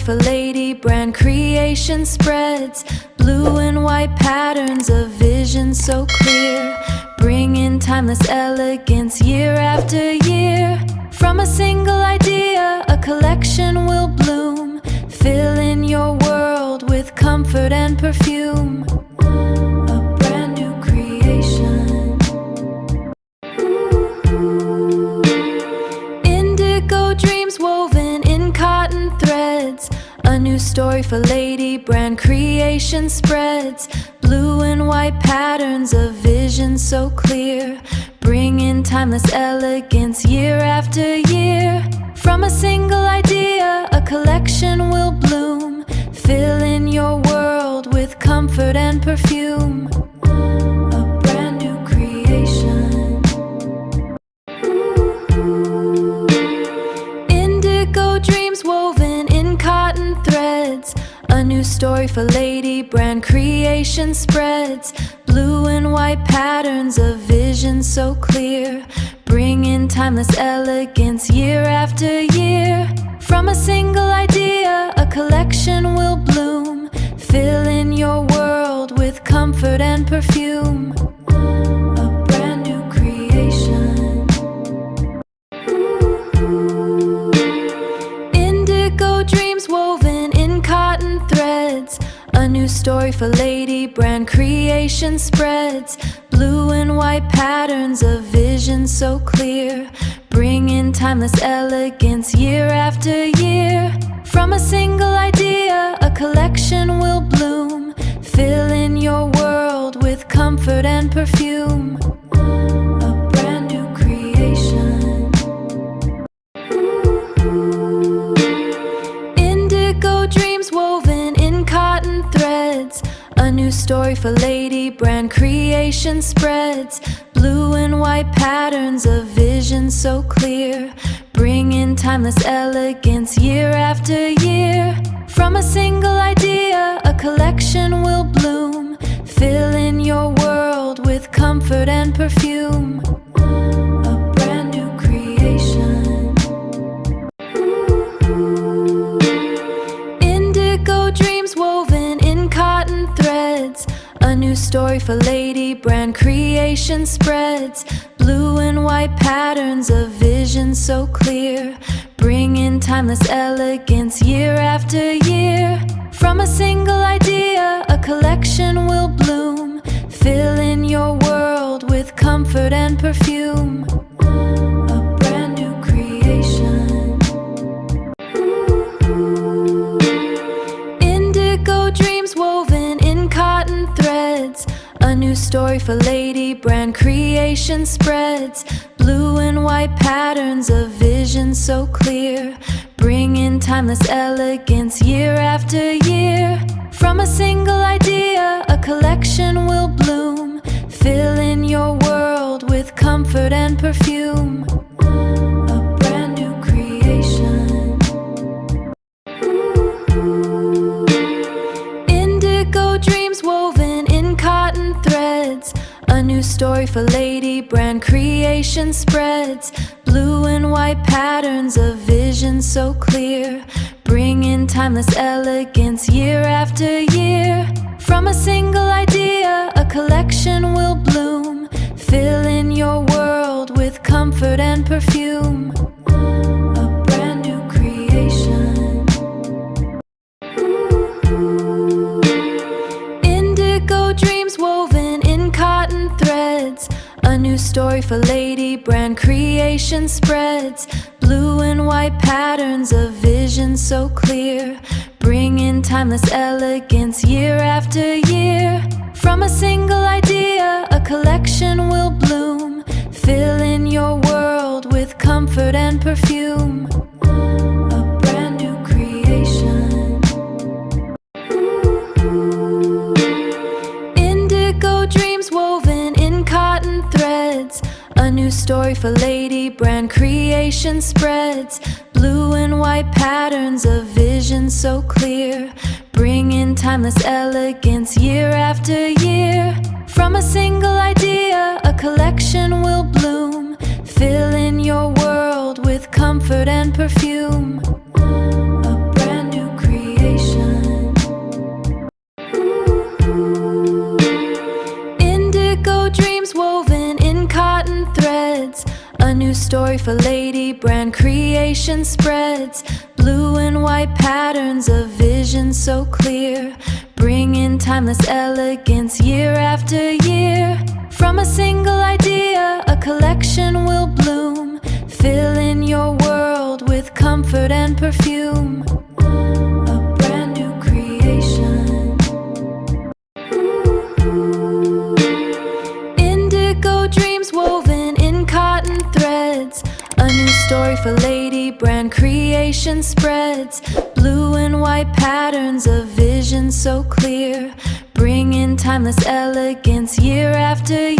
for Ladybrand Creation spreads blue and white patterns of vision so clear, bringing timeless elegance year after year. From a single idea, a collection will bloom, filling your world with comfort and perfume. A brand new creation. Indigo dreams woven in cotton threads. A new story for Ladybrand Creation spreads blue and white patterns of vision so clear, bringing timeless elegance year after year. From a single idea, a collection will bloom, filling your world with comfort and perfume. A brand new creation. Indigo dreams woven in cotton threads. A new story for Ladybrand Creation spreads blue and white patterns of vision so clear, bringing timeless elegance year after year. From a single idea, a collection will bloom, filling your world with comfort and perfume. A brand new creation. Indigo dreams woven in cotton threads. A new story for Ladybrand Creation spreads blue and white patterns of vision so clear, bringing timeless elegance year after year. From a single idea, a collection will bloom, filling your world with comfort and perfume. A brand new creation. Indigo dreams woven in cotton threads. A new story for Ladybrand Creation spreads blue and white patterns of vision so clear, bringing timeless elegance year after year. From a single idea, a collection will bloom, filling your world with comfort and perfume. A brand new creation. Indigo dreams woven in cotton threads. A new story for Ladybrand Creation spreads blue and white patterns of vision so clear, bringing timeless elegance year after year. From a single idea, a collection will bloom, filling your world with comfort and perfume. A brand new creation. Indigo dreams woven in cotton threads. A new story for Ladybrand Creation spreads blue and white patterns of vision so clear, bringing timeless elegance year after year. From a single idea, a collection will bloom, filling your world with comfort and perfume. A brand new creation. Indigo dreams woven in cotton threads. A new story for Ladybrand Creation spreads blue and white patterns of vision so clear, bringing timeless elegance year after year. From a single idea, a collection will bloom, filling your world with comfort and perfume. A brand new creation. Indigo dreams woven in cotton threads. A new story for Ladybrand Creation spreads blue and white patterns of vision so clear, bringing timeless elegance year after year. From a single idea, a collection will bloom, filling your world with comfort and perfume. A brand new creation. Indigo dreams woven in cotton threads. A new story for Ladybrand Creation spreads blue and white patterns of vision so clear, bringing timeless elegance year after year. From a single idea, a collection will bloom, filling your world with comfort and perfume. A brand new creation. Indigo dreams woven in cotton threads. A new story for Ladybrand Creation spreads. Blue and white patterns of vision so clear, bringing timeless elegance year after year. From a single idea, a collection will bloom, filling your world with comfort and perfume. A brand new creation. Indigo dreams woven in cotton threads. A new story for Ladybrand Creation spreads. Blue and white patterns of vision so clear, bringing timeless elegance year after